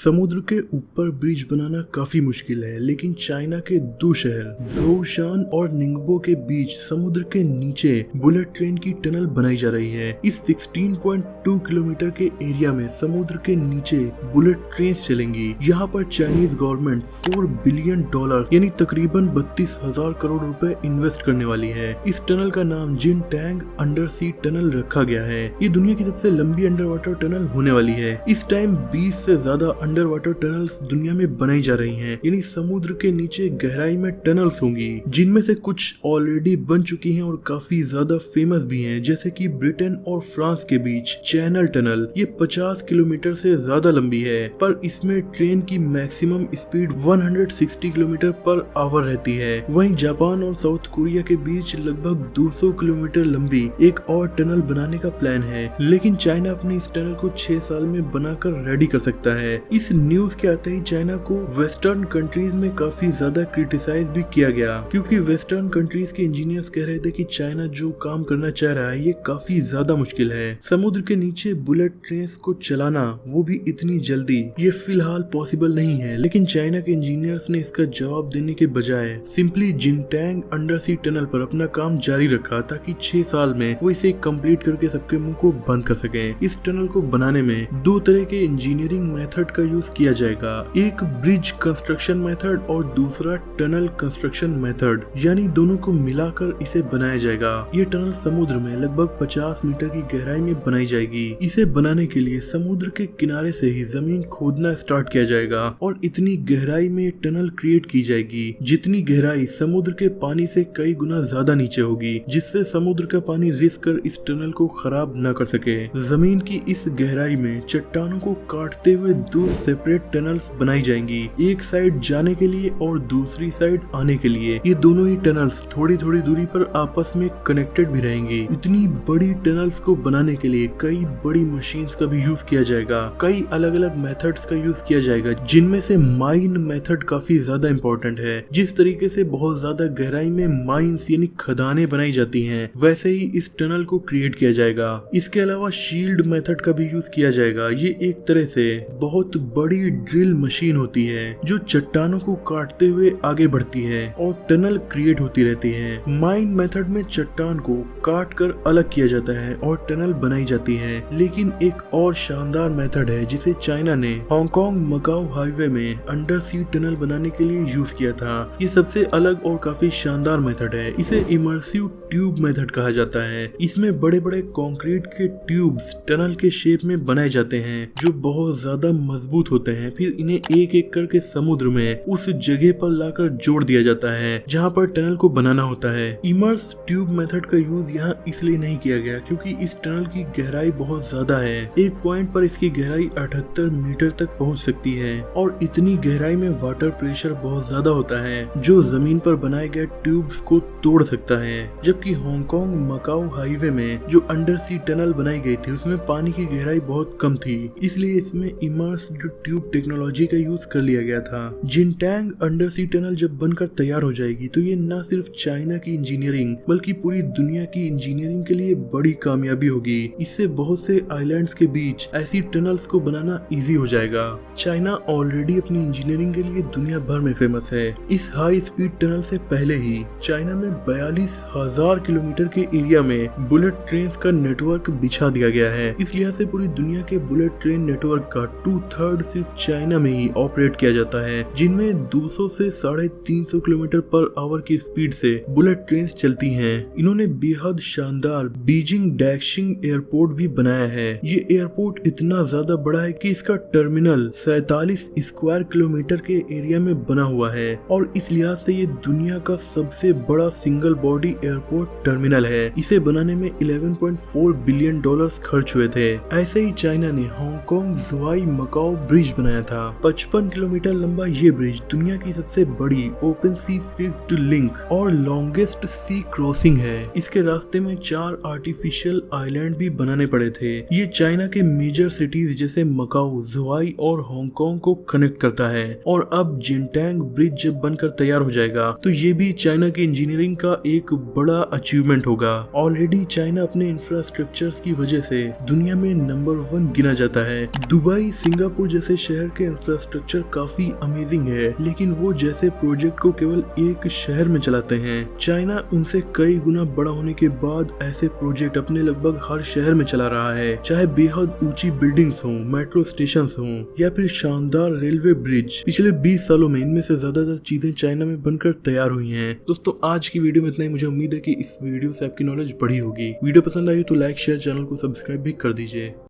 समुद्र के ऊपर ब्रिज बनाना काफी मुश्किल है, लेकिन चाइना के दो शहर ज़ोउशान और निंगबो के बीच समुद्र के नीचे बुलेट ट्रेन की टनल बनाई जा रही है। इस 16.2 किलोमीटर के एरिया में समुद्र के नीचे बुलेट ट्रेन चलेंगी। यहाँ पर चाइनीज गवर्नमेंट $4 बिलियन यानी तकरीबन 32,000 करोड़ रुपए इन्वेस्ट करने वाली है। इस टनल का नाम जिनटैंग अंडर सी टनल रखा गया है। ये दुनिया की सबसे लंबी अंडर वाटर टनल होने वाली है। इस टाइम 20 से ज्यादा अंडर वाटर टनल्स दुनिया में बनाई जा रही हैं, यानी समुद्र के नीचे गहराई में टनल्स होंगी, जिनमें से कुछ ऑलरेडी बन चुकी हैं और काफी ज्यादा फेमस भी हैं, जैसे कि ब्रिटेन और फ्रांस के बीच चैनल टनल। ये 50 किलोमीटर से ज्यादा लंबी है, पर इसमें ट्रेन की maximum speed 160 kilometre per hour रहती है। वहीं जापान और साउथ कोरिया के बीच लगभग 200 किलोमीटर लंबी एक और टनल बनाने का प्लान है, लेकिन चाइना अपनी इस टनल को 6 साल में बनाकर रेडी कर सकता है। इस न्यूज के आते ही चाइना को वेस्टर्न कंट्रीज में काफी ज्यादा क्रिटिसाइज भी किया गया, क्योंकि वेस्टर्न कंट्रीज के इंजीनियर्स कह रहे थे कि चाइना जो काम करना चाह रहा है ये काफी ज्यादा मुश्किल है। समुद्र के नीचे बुलेट ट्रेन को चलाना, वो भी इतनी जल्दी, ये फिलहाल पॉसिबल नहीं है। लेकिन चाइना के इंजीनियर्स ने इसका जवाब देने के बजाय सिंपली जिनटैंग अंडर सी टनल पर अपना काम जारी रखा, ताकि 6 साल में वो इसे कंप्लीट करके सबके मुंह को बंद कर सके। इस टनल को बनाने में 2 तरह के इंजीनियरिंग मेथड का यूज किया जाएगा, एक ब्रिज कंस्ट्रक्शन मेथड और दूसरा टनल कंस्ट्रक्शन मेथड, यानी दोनों को मिलाकर इसे बनाया जाएगा। ये टनल समुद्र में लगभग 50 मीटर की गहराई में बनाई जाएगी। इसे बनाने के लिए समुद्र के किनारे से ही जमीन खोदना स्टार्ट किया जाएगा और इतनी गहराई में टनल क्रिएट की जाएगी जितनी गहराई समुद्र के पानी से कई गुना ज्यादा नीचे होगी, जिससे समुद्र का पानी रिस कर इस टनल को खराब न कर सके। जमीन की इस गहराई में चट्टानों को काटते हुए 2 सेपरेट टनल्स बनाई जाएंगी, एक साइड जाने के लिए और दूसरी साइड आने के लिए। ये दोनों ही टनल्स थोड़ी थोड़ी दूरी पर आपस में कनेक्टेड भी रहेंगी। इतनी बड़ी टनल्स को बनाने के लिए कई बड़ी मशीन्स का भी यूज किया जाएगा, कई अलग अलग मेथड्स का यूज किया जाएगा, जिनमें से माइन मेथड काफी ज्यादा इम्पोर्टेंट है। जिस तरीके से बहुत ज्यादा गहराई में माइंस यानी खदानें बनाई जाती हैं, वैसे ही इस टनल को क्रिएट किया जाएगा। इसके अलावा शील्ड मेथड का भी यूज किया जाएगा। ये एक तरह से बहुत बड़ी ड्रिल मशीन होती है जो चट्टानों को काटते हुए आगे बढ़ती है और टनल क्रिएट होती रहती है। माइन मेथड में चट्टान को काट कर अलग किया जाता है और टनल बनाई जाती है। लेकिन एक और शानदार मेथड है जिसे चाइना ने हांगकांग मकाओ हाईवे में अंडर सी टनल बनाने के लिए यूज किया था। ये सबसे अलग और काफी शानदार मेथड है। इसे इमर्सिव ट्यूब मेथड कहा जाता है। इसमें बड़े बड़े कंक्रीट के ट्यूब्स टनल के शेप में बनाए जाते हैं जो बहुत ज्यादा मजबूत होते हैं। फिर इन्हें एक एक करके समुद्र में उस जगह पर लाकर जोड़ दिया जाता है जहां पर टनल को बनाना होता है। इमर्स ट्यूब मेथड का यूज यहाँ इसलिए नहीं किया गया क्योंकि इस टनल की गहराई बहुत ज्यादा है। एक पॉइंट पर इसकी गहराई 78 मीटर तक पहुंच सकती है और इतनी गहराई में वाटर प्रेशर बहुत ज्यादा होता है जो जमीन पर बनाए गए ट्यूब्स को तोड़ सकता है। जबकि हांगकांग मकाओ हाईवे में जो अंडर सी टनल बनाई गई थी उसमें पानी की गहराई बहुत कम थी, इसलिए इसमें इमर्स्ड ट्यूब टेक्नोलॉजी का यूज कर लिया गया था। जिनटैंग अंडर सी टनल जब बनकर तैयार हो जाएगी तो ये न सिर्फ चाइना की इंजीनियरिंग बल्कि पूरी दुनिया की इंजीनियरिंग के लिए बड़ी कामयाबी होगी। इससे बहुत से आइलैंड्स के बीच ऐसी टनल्स को बनाना इजी हो जाएगा। चाइना ऑलरेडी अपनी इंजीनियरिंग के लिए दुनिया भर में फेमस है। इस हाई स्पीड टनल से पहले ही चाइना में 42,000 किलोमीटर के एरिया में बुलेट ट्रेन का नेटवर्क बिछा दिया गया है। इस लिहाज से पूरी दुनिया के बुलेट ट्रेन नेटवर्क का 2/3 सिर्फ चाइना में ही ऑपरेट किया जाता है, जिनमें 200 से 350 किलोमीटर पर आवर की स्पीड से बुलेट ट्रेन चलती हैं। इन्होंने बेहद शानदार बीजिंग डैक्सिंग एयरपोर्ट भी बनाया है। ये एयरपोर्ट इतना ज्यादा बड़ा है कि इसका टर्मिनल 47 स्क्वायर किलोमीटर के एरिया में बना हुआ है और इस लिहाज से ये दुनिया का सबसे बड़ा सिंगल बॉडी एयरपोर्ट टर्मिनल है। इसे बनाने में $11.4 बिलियन खर्च हुए थे। ऐसे ही चाइना ने हांगकांग ज़ोआई मकाओ ब्रिज बनाया था। 55 किलोमीटर लंबा ये ब्रिज दुनिया की सबसे बड़ी ओपन सी फिक्स्ड लिंक और लॉन्गेस्ट सी क्रॉसिंग है। इसके रास्ते में 4 आर्टिफिशियल आइलैंड भी बनाने पड़े थे। ये चाइना के मेजर सिटीज जैसे मकाओ, ज़ोआई और हांगकांग को कनेक्ट करता है। और अब जिनटैंग ब्रिज जब बनकर तैयार हो जाएगा तो ये भी चाइना की इंजीनियरिंग का एक बड़ा अचीवमेंट होगा। ऑलरेडी चाइना अपने इंफ्रास्ट्रक्चर्स की वजह से दुनिया में नंबर 1 गिना जाता है। दुबई, सिंगापुर जैसे शहर के इंफ्रास्ट्रक्चर काफी अमेजिंग है, लेकिन वो जैसे प्रोजेक्ट को केवल एक शहर में चलाते हैं। चाइना उनसे कई गुना बड़ा होने के बाद ऐसे प्रोजेक्ट अपने लगभग हर शहर में चला रहा है, चाहे बेहद ऊंची बिल्डिंग्स हो, मेट्रो स्टेशन हो या फिर शानदार रेलवे ब्रिज। पिछले 20 सालों में इनमें से ज्यादातर चीजें चाइना में बनकर तैयार हुई हैं। दोस्तों आज की वीडियो में इतना ही। मुझे उम्मीद है कि इस वीडियो से आपकी नॉलेज बढ़ी होगी। वीडियो पसंद आई तो लाइक शेयर, चैनल को सब्सक्राइब भी कर दीजिए।